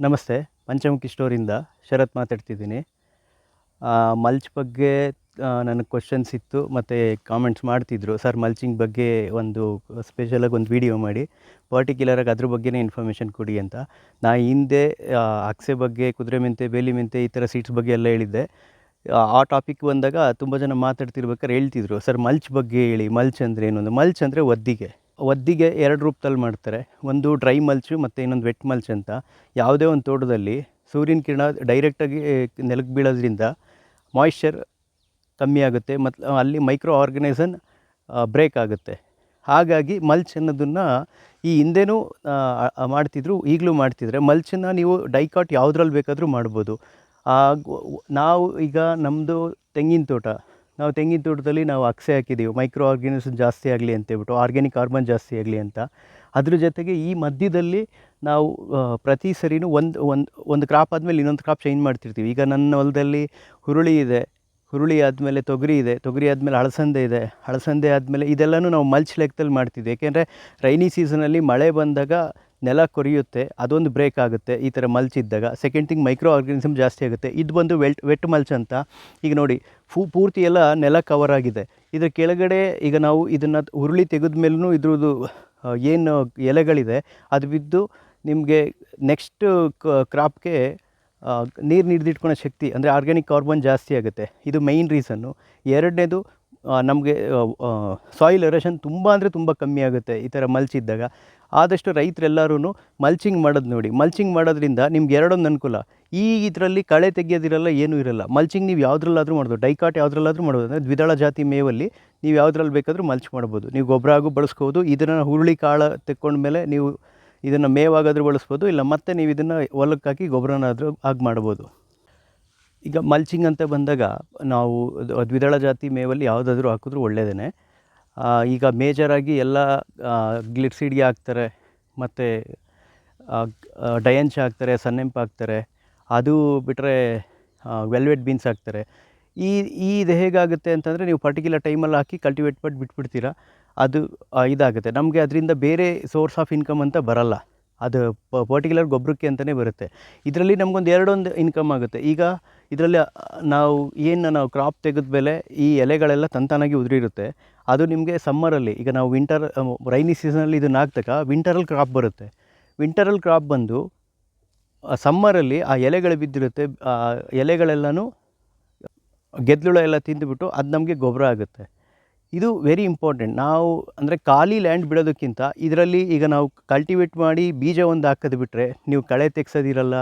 ನಮಸ್ತೆ. ಪಂಚಮುಖಿ ಸ್ಟೋರಿಂದ ಶರತ್ ಮಾತಾಡ್ತಿದ್ದೀನಿ. ಮಲ್ಚ್ ಬಗ್ಗೆ ನನಗೆ ಕ್ವೆಶ್ಚನ್ಸ್ ಇತ್ತು ಮತ್ತು ಕಾಮೆಂಟ್ಸ್ ಮಾಡ್ತಿದ್ರು. ಸರ್ ಮಲ್ಚಿಂಗ್ ಬಗ್ಗೆ ಒಂದು ಸ್ಪೆಷಲಾಗಿ ಒಂದು ವೀಡಿಯೋ ಮಾಡಿ ಪರ್ಟಿಕ್ಯುಲರಾಗಿ ಅದ್ರ ಬಗ್ಗೆನೇ ಇನ್ಫಾರ್ಮೇಷನ್ ಕೊಡಿ ಅಂತ. ನಾ ಹಿಂದೆ ಅಗಸೆ ಬಗ್ಗೆ, ಕುದುರೆ ಮೆಂತೆ, ಬೇಲಿ ಮೆಂತೆ ಈ ಥರ ಸೀಡ್ಸ್ ಬಗ್ಗೆ ಎಲ್ಲ ಹೇಳಿದ್ದೆ. ಆ ಟಾಪಿಕ್ ಬಂದಾಗ ತುಂಬ ಜನ ಮಾತಾಡ್ತಿರ್ಬೇಕಾದ್ರೆ ಹೇಳ್ತಿದ್ರು, ಸರ್ ಮಲ್ಚ್ ಬಗ್ಗೆ ಹೇಳಿ. ಮಲ್ಚ್ ಅಂದರೆ ಏನು? ಒಂದು ಮಲ್ಚ್ ಅಂದರೆ ಒದ್ದಿಗೆ ಎರಡು ರೂಪದಲ್ಲಿ ಮಾಡ್ತಾರೆ. ಒಂದು ಡ್ರೈ ಮಲ್ಚು ಮತ್ತು ಇನ್ನೊಂದು ವೆಟ್ ಮಲ್ಚ್ ಅಂತ. ಯಾವುದೇ ಒಂದು ತೋಟದಲ್ಲಿ ಸೂರ್ಯನ ಕಿರಣ ಡೈರೆಕ್ಟಾಗಿ ನೆಲಕ್ಕೆ ಬೀಳೋದ್ರಿಂದ ಮಾಯಿಶ್ಚರ್ ಕಮ್ಮಿ ಆಗುತ್ತೆ ಮತ್ತು ಅಲ್ಲಿ ಮೈಕ್ರೋ ಆರ್ಗನೈಸನ್ ಬ್ರೇಕ್ ಆಗುತ್ತೆ. ಹಾಗಾಗಿ ಮಲ್ಚ್ ಅನ್ನೋದನ್ನು ಈ ಹಿಂದೆನೂ ಮಾಡ್ತಿದ್ರು, ಈಗಲೂ ಮಾಡ್ತಿದ್ರೆ. ಮಲ್ಚನ್ನು ನೀವು ಡೈಕಾಟ್ ಯಾವುದ್ರಲ್ಲಿ ಬೇಕಾದರೂ ಮಾಡ್ಬೋದು. ನಾವು ಈಗ ನಮ್ಮದು ತೆಂಗಿನ ತೋಟ, ನಾವು ತೆಂಗಿನ ತೋಟದಲ್ಲಿ ನಾವು ಅಗಸೆ ಹಾಕಿದ್ದೀವಿ, ಮೈಕ್ರೋ ಆರ್ಗನಿಸಮ್ ಜಾಸ್ತಿ ಆಗಲಿ ಅಂತೇಳ್ಬಿಟ್ಟು, ಆರ್ಗ್ಯಾನಿಕ್ ಕಾರ್ಬನ್ ಜಾಸ್ತಿ ಆಗಲಿ ಅಂತ. ಅದ್ರ ಜೊತೆಗೆ ಈ ಮಧ್ಯದಲ್ಲಿ ನಾವು ಪ್ರತಿ ಸರಿನೂ ಒಂದು ಕ್ರಾಪ್ ಆದಮೇಲೆ ಇನ್ನೊಂದು ಕ್ರಾಪ್ ಚೇಂಜ್ ಮಾಡ್ತಿರ್ತೀವಿ. ಈಗ ನನ್ನ ಹೊಲದಲ್ಲಿ ಹುರುಳಿ ಇದೆ, ಹುರುಳಿ ಆದಮೇಲೆ ತೊಗರಿ ಇದೆ, ತೊಗರಿ ಆದಮೇಲೆ ಅಳಸಂದೆ ಇದೆ, ಅಳಸಂದೆ ಆದಮೇಲೆ ಇದೆಲ್ಲನೂ ನಾವು ಮಲ್ಚ್ ಲೆಕ್ಕದಲ್ಲಿ ಮಾಡ್ತಿದ್ವಿ. ಏಕೆಂದರೆ ರೈನಿ ಸೀಸನಲ್ಲಿ ಮಳೆ ಬಂದಾಗ ನೆಲ ಕೊರಿಯುತ್ತೆ, ಅದೊಂದು ಬ್ರೇಕ್ ಆಗುತ್ತೆ ಈ ಥರ ಮಲ್ಚ್ ಇದ್ದಾಗ. ಸೆಕೆಂಡ್ ಥಿಂಗ್, ಮೈಕ್ರೋ ಆರ್ಗನಿಸಮ್ ಜಾಸ್ತಿ ಆಗುತ್ತೆ. ಇದು ಬಂದು ವೆಟ್ ಮಲ್ಚ್ ಅಂತ. ಈಗ ನೋಡಿ, ಪೂರ್ತಿ ಎಲ್ಲ ನೆಲ ಕವರ್ ಆಗಿದೆ. ಇದರ ಕೆಳಗಡೆ ಈಗ ನಾವು ಇದನ್ನು ಹುರುಳಿ ತೆಗೆದ ಮೇಲೂ ಇದ್ರದ್ದು ಏನು ಎಲೆಗಳಿದೆ ಅದು ಬಿದ್ದು ನಿಮಗೆ ನೆಕ್ಸ್ಟ್ ಕ್ರಾಪ್ಗೆ ನೀರು ಹಿಡಿದಿಟ್ಕೊಳ್ಳೋ ಶಕ್ತಿ, ಅಂದರೆ ಆರ್ಗ್ಯಾನಿಕ್ ಕಾರ್ಬನ್ ಜಾಸ್ತಿ ಆಗುತ್ತೆ. ಇದು ಮೈನ್ ರೀಸನ್ನು. ಎರಡನೇದು, ನಮಗೆ ಸಾಯಿಲ್ ಎರೋಷನ್ ತುಂಬ ಅಂದರೆ ತುಂಬ ಕಮ್ಮಿ ಆಗುತ್ತೆ ಈ ಥರ ಮಲ್ಚ್ ಇದ್ದಾಗ. ಆದಷ್ಟು ರೈತರೆಲ್ಲರೂ ಮಲ್ಚಿಂಗ್ ಮಾಡೋದು ನೋಡಿ. ಮಲ್ಚಿಂಗ್ ಮಾಡೋದ್ರಿಂದ ನಿಮ್ಗೆ ಎರಡೊಂದು ಅನುಕೂಲ. ಇದರಲ್ಲಿ ಕಳೆ ತೆಗೆಯೋದಿರಲ್ಲ, ಏನೂ ಇರಲ್ಲ. ಮಲ್ಚಿಂಗ್ ನೀವು ಯಾವುದ್ರಲ್ಲಾದರೂ ಮಾಡ್ಬೋದು, ಡೈಕಾಟ್ ಯಾವುದ್ರಲ್ಲಾದರೂ ಮಾಡ್ಬೋದು. ಅಂದರೆ ದ್ವಿದಳ ಜಾತಿ ಮೇವಲ್ಲಿ ನೀವು ಯಾವುದ್ರಲ್ಲಿ ಬೇಕಾದರೂ ಮಲ್ಚ್ ಮಾಡ್ಬೋದು. ನೀವು ಗೊಬ್ಬರ ಆಗು ಬಳಸ್ಬೋದು. ಇದನ್ನು ಹುರುಳಿ ಕಾಳು ತೆಕ್ಕೊಂಡ್ಮೇಲೆ ನೀವು ಇದನ್ನು ಮೇವಾಗಾದರೂ ಬಳಸ್ಬೋದು, ಇಲ್ಲ ಮತ್ತು ನೀವು ಇದನ್ನು ಹೊಲಕ್ಕೆ ಹಾಕಿ ಗೊಬ್ಬರನಾದರೂ ಆಗಿ ಮಾಡ್ಬೋದು. ಈಗ ಮಲ್ಚಿಂಗ್ ಅಂತ ಬಂದಾಗ ನಾವು ದ್ವಿದಳ ಜಾತಿ ಮೇವಲ್ಲಿ ಯಾವುದಾದ್ರೂ ಹಾಕಿದ್ರೂ ಒಳ್ಳೆಯದೇ. ಈಗ ಮೇಜರಾಗಿ ಎಲ್ಲ ಗ್ಲಿಟ್ಸೀಡ್ಗೆ ಹಾಕ್ತಾರೆ, ಮತ್ತು ಡಯಂಚ್ ಹಾಕ್ತಾರೆ, ಸನ್ನೆಂಪು ಹಾಕ್ತಾರೆ. ಅದು ಬಿಟ್ಟರೆ ವೆಲ್ವೆಟ್ ಬೀನ್ಸ್ ಹಾಕ್ತಾರೆ. ಇದು ಹೇಗಾಗುತ್ತೆ ಅಂತಂದರೆ, ನೀವು ಪರ್ಟಿಕ್ಯುಲರ್ ಟೈಮಲ್ಲಿ ಹಾಕಿ ಕಲ್ಟಿವೇಟ್ ಮಾಡಿ ಬಿಟ್ಬಿಡ್ತೀರ, ಅದು ಇದಾಗುತ್ತೆ. ನಮಗೆ ಅದರಿಂದ ಬೇರೆ ಸೋರ್ಸ್ ಆಫ್ ಇನ್ಕಮ್ ಅಂತ ಬರಲ್ಲ. ಅದು ಪರ್ಟಿಕ್ಯುಲರ್ ಗೊಬ್ಬರಕ್ಕೆ ಅಂತಲೇ ಬರುತ್ತೆ. ಇದರಲ್ಲಿ ನಮಗೊಂದು ಎರಡೊಂದು ಇನ್ಕಮ್ ಆಗುತ್ತೆ. ಈಗ ಇದರಲ್ಲಿ ನಾವು ಕ್ರಾಪ್ ತೆಗೆದ ಮೇಲೆ ಈ ಎಲೆಗಳೆಲ್ಲ ತಂತಾನಾಗಿ ಉದುರಿರುತ್ತೆ. ಅದು ನಿಮಗೆ ಸಮ್ಮರಲ್ಲಿ, ಈಗ ನಾವು ರೈನಿ ಸೀಸನಲ್ಲಿ ಇದನ್ನು ಹಾಕಿದಾಗ ವಿಂಟರಲ್ಲಿ ಕ್ರಾಪ್ ಬರುತ್ತೆ. ವಿಂಟರಲ್ಲಿ ಕ್ರಾಪ್ ಬಂದು ಸಮ್ಮರಲ್ಲಿ ಆ ಎಲೆಗಳು ಬಿದ್ದಿರುತ್ತೆ. ಎಲೆಗಳೆಲ್ಲನೂ ಗೆದ್ದಲು ಎಲ್ಲ ತಿಂದುಬಿಟ್ಟು ಅದು ನಮಗೆ ಗೊಬ್ಬರ ಆಗುತ್ತೆ. ಇದು ವೆರಿ ಇಂಪಾರ್ಟೆಂಟ್. ನಾವು ಅಂದರೆ ಖಾಲಿ ಲ್ಯಾಂಡ್ ಬಿಡೋದಕ್ಕಿಂತ ಇದರಲ್ಲಿ ಈಗ ನಾವು ಕಲ್ಟಿವೇಟ್ ಮಾಡಿ ಬೀಜ ಒಂದು ಹಾಕೋದು ಬಿಟ್ಟರೆ, ನೀವು ಕಳೆ ತೆಗ್ಸೋದಿರಲ್ಲ,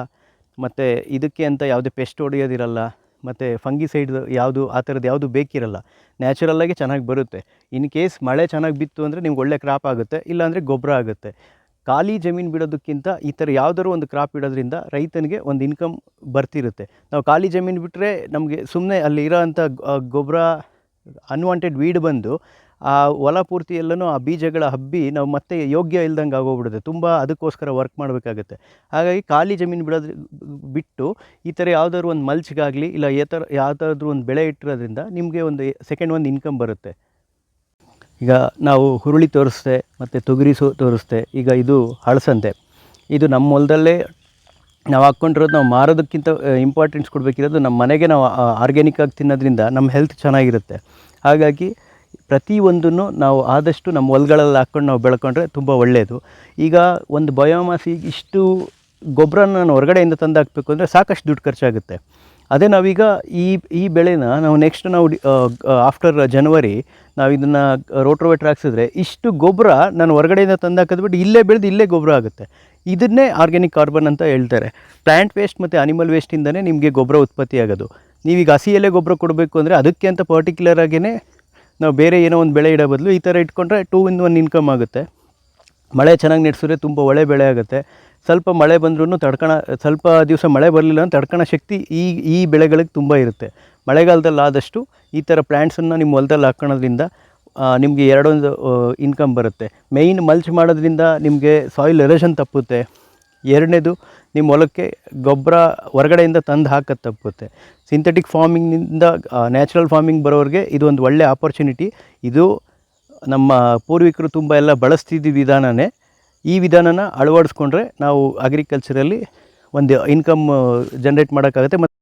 ಮತ್ತು ಇದಕ್ಕೆ ಅಂತ ಯಾವುದೇ ಪೆಸ್ಟ್ ಹೊಡೆಯೋದಿರಲ್ಲ, ಮತ್ತು ಫಂಗಿಸೈಡ್ ಯಾವುದು ಆ ಥರದ್ದು ಯಾವುದು ಬೇಕಿರಲ್ಲ. ನ್ಯಾಚುರಲ್ಲಾಗಿ ಚೆನ್ನಾಗಿ ಬರುತ್ತೆ. ಇನ್ ಕೇಸ್ ಮಳೆ ಚೆನ್ನಾಗಿ ಬಿತ್ತು ಅಂದರೆ ನಿಮ್ಗೆ ಒಳ್ಳೆ ಕ್ರಾಪ್ ಆಗುತ್ತೆ, ಇಲ್ಲಾಂದರೆ ಗೊಬ್ಬರ ಆಗುತ್ತೆ. ಖಾಲಿ ಜಮೀನು ಬಿಡೋದಕ್ಕಿಂತ ಈ ಥರ ಯಾವುದಾದ್ರು ಒಂದು ಕ್ರಾಪ್ ಇಡೋದ್ರಿಂದ ರೈತನಿಗೆ ಒಂದು ಇನ್ಕಮ್ ಬರ್ತಿರುತ್ತೆ. ನಾವು ಖಾಲಿ ಜಮೀನು ಬಿಟ್ಟರೆ ನಮಗೆ ಸುಮ್ಮನೆ ಅಲ್ಲಿ ಇರೋವಂಥ ಗೊಬ್ಬರ, ಅನ್ವಾಂಟೆಡ್ ವೀಡ್ ಬಂದು ಆ ಹೊಲ ಪೂರ್ತಿ ಎಲ್ಲನೂ ಆ ಬೀಜಗಳ ಹಬ್ಬಿ ನಾವು ಮತ್ತೆ ಯೋಗ್ಯ ಇಲ್ದಂಗೆ ಆಗೋಗ್ಬಿಡುತ್ತೆ. ತುಂಬ ಅದಕ್ಕೋಸ್ಕರ ವರ್ಕ್ ಮಾಡಬೇಕಾಗುತ್ತೆ. ಹಾಗಾಗಿ ಖಾಲಿ ಜಮೀನು ಬಿಟ್ಟು ಈ ಥರ ಯಾವುದಾದ್ರು ಒಂದು ಮಲ್ಚ್ಗಾಗಲಿ ಇಲ್ಲ ಯಾವುದಾದ್ರೂ ಒಂದು ಬೆಳೆ ಇಟ್ಟಿರೋದ್ರಿಂದ ನಿಮಗೆ ಒಂದು ಸೆಕೆಂಡ್ ಒಂದು ಇನ್ಕಮ್ ಬರುತ್ತೆ. ಈಗ ನಾವು ಹುರುಳಿ ತೋರಿಸ್ದೆ ಮತ್ತು ತೊಗರಿ ತೋರಿಸ್ದೆ. ಈಗ ಇದು ಅಳಸಂದೆ. ಇದು ನಮ್ಮ ಹೊಲದಲ್ಲೇ ನಾವು ಹಾಕ್ಕೊಂಡಿರೋದು. ನಾವು ಮಾರೋದಕ್ಕಿಂತ ಇಂಪಾರ್ಟೆನ್ಸ್ ಕೊಡಬೇಕಿರೋದು ನಮ್ಮ ಮನೆಗೆ ನಾವು ಆರ್ಗ್ಯಾನಿಕ್ಕಾಗಿ ತಿನ್ನೋದ್ರಿಂದ ನಮ್ಮ ಹೆಲ್ತ್ ಚೆನ್ನಾಗಿರುತ್ತೆ. ಹಾಗಾಗಿ ಪ್ರತಿಯೊಂದನ್ನು ನಾವು ಆದಷ್ಟು ನಮ್ಮ ಹೊಲಗಳಲ್ಲಿ ಹಾಕ್ಕೊಂಡು ನಾವು ಬೆಳ್ಕೊಂಡ್ರೆ ತುಂಬ ಒಳ್ಳೆಯದು. ಈಗ ಒಂದು ಬಯೋಮಾಸಿಗೆ ಇಷ್ಟು ಗೊಬ್ಬರನ ನಾನು ಹೊರಗಡೆಯಿಂದ ತಂದು ಹಾಕಬೇಕು ಅಂದರೆ ಸಾಕಷ್ಟು ದುಡ್ಡು ಖರ್ಚಾಗುತ್ತೆ. ಅದೇ ನಾವೀಗ ಈ ಬೆಳೆನ ನಾವು ನೆಕ್ಸ್ಟ್ ಆಫ್ಟರ್ ಜನವರಿ ನಾವು ಇದನ್ನು ರೋಟ್ರೋವೇಟ್ರ್ ಹಾಕ್ಸಿದ್ರೆ ಇಷ್ಟು ಗೊಬ್ಬರ ನಾನು ಹೊರಗಡೆಯಿಂದ ತಂದು ಹಾಕಿದ್ಬಿಟ್ಟು ಇಲ್ಲೇ ಬೆಳೆದು ಇಲ್ಲೇ ಗೊಬ್ಬರ ಆಗುತ್ತೆ. ಇದನ್ನೇ ಆರ್ಗ್ಯಾನಿಕ್ ಕಾರ್ಬನ್ ಅಂತ ಹೇಳ್ತಾರೆ. ಪ್ಲ್ಯಾಂಟ್ ವೇಸ್ಟ್ ಮತ್ತು ಅನಿಮಲ್ ವೇಸ್ಟಿಂದನೇ ನಿಮಗೆ ಗೊಬ್ಬರ ಉತ್ಪತ್ತಿ ಆಗೋದು. ನೀವೀಗ ಹಸಿ ಎಲೆ ಗೊಬ್ಬರ ಕೊಡಬೇಕು ಅಂದರೆ ಅದಕ್ಕೆ ಅಂತ ಪರ್ಟಿಕ್ಯುಲರಾಗೇ ನಾವು ಬೇರೆ ಏನೋ ಒಂದು ಬೆಳೆ ಇಡೋ ಬದಲು ಈ ಥರ ಇಟ್ಕೊಂಡ್ರೆ 2 in 1 ಇನ್ಕಮ್ ಆಗುತ್ತೆ. ಮಳೆ ಚೆನ್ನಾಗಿ ನಡೆಸಿದ್ರೆ ತುಂಬ ಒಳ್ಳೆ ಬೆಳೆ ಆಗುತ್ತೆ. ಸ್ವಲ್ಪ ಮಳೆ ಬಂದ್ರೂ ಸ್ವಲ್ಪ ದಿವಸ ಮಳೆ ಬರಲಿಲ್ಲ ಅಂತ ತಡ್ಕೊಳ್ಳೋ ಶಕ್ತಿ ಈ ಬೆಳೆಗಳಿಗೆ ತುಂಬ ಇರುತ್ತೆ. ಮಳೆಗಾಲದಲ್ಲಿ ಆದಷ್ಟು ಈ ಥರ ಪ್ಲ್ಯಾಂಟ್ಸನ್ನು ನಿಮ್ಮ ಹೊಲದಲ್ಲಿ ಹಾಕ್ಕೊಳ್ಳೋದ್ರಿಂದ ನಿಮಗೆ ಎರಡೊಂದು ಇನ್ಕಮ್ ಬರುತ್ತೆ. ಮೇಯ್ನ್ ಮಲ್ಚ್ ಮಾಡೋದ್ರಿಂದ ನಿಮಗೆ ಸಾಯಿಲ್ ಎರೋಷನ್ ತಪ್ಪುತ್ತೆ. ಎರಡನೇದು, ನಿಮ್ಮ ಹೊಲಕ್ಕೆ ಗೊಬ್ಬರ ಹೊರಗಡೆಯಿಂದ ತಂದು ಹಾಕೋದು ತಪ್ಪುತ್ತೆ. ಸಿಂಥೆಟಿಕ್ ಫಾರ್ಮಿಂಗ್ನಿಂದ ನ್ಯಾಚುರಲ್ ಫಾರ್ಮಿಂಗ್ ಬರೋರಿಗೆ ಇದು ಒಂದು ಒಳ್ಳೆ ಆಪರ್ಚುನಿಟಿ. ಇದು ನಮ್ಮ ಪೂರ್ವಿಕರು ತುಂಬ ಎಲ್ಲ ಬಳಸ್ತಿದ್ದ ವಿಧಾನನೇ. ಈ ವಿಧಾನನ ಅಳವಡಿಸ್ಕೊಂಡ್ರೆ ನಾವು ಅಗ್ರಿಕಲ್ಚರಲ್ಲಿ ಒಂದು ಇನ್ಕಮ್ ಜನ್ರೇಟ್ ಮಾಡೋಕ್ಕಾಗುತ್ತೆ. ಮತ್ತು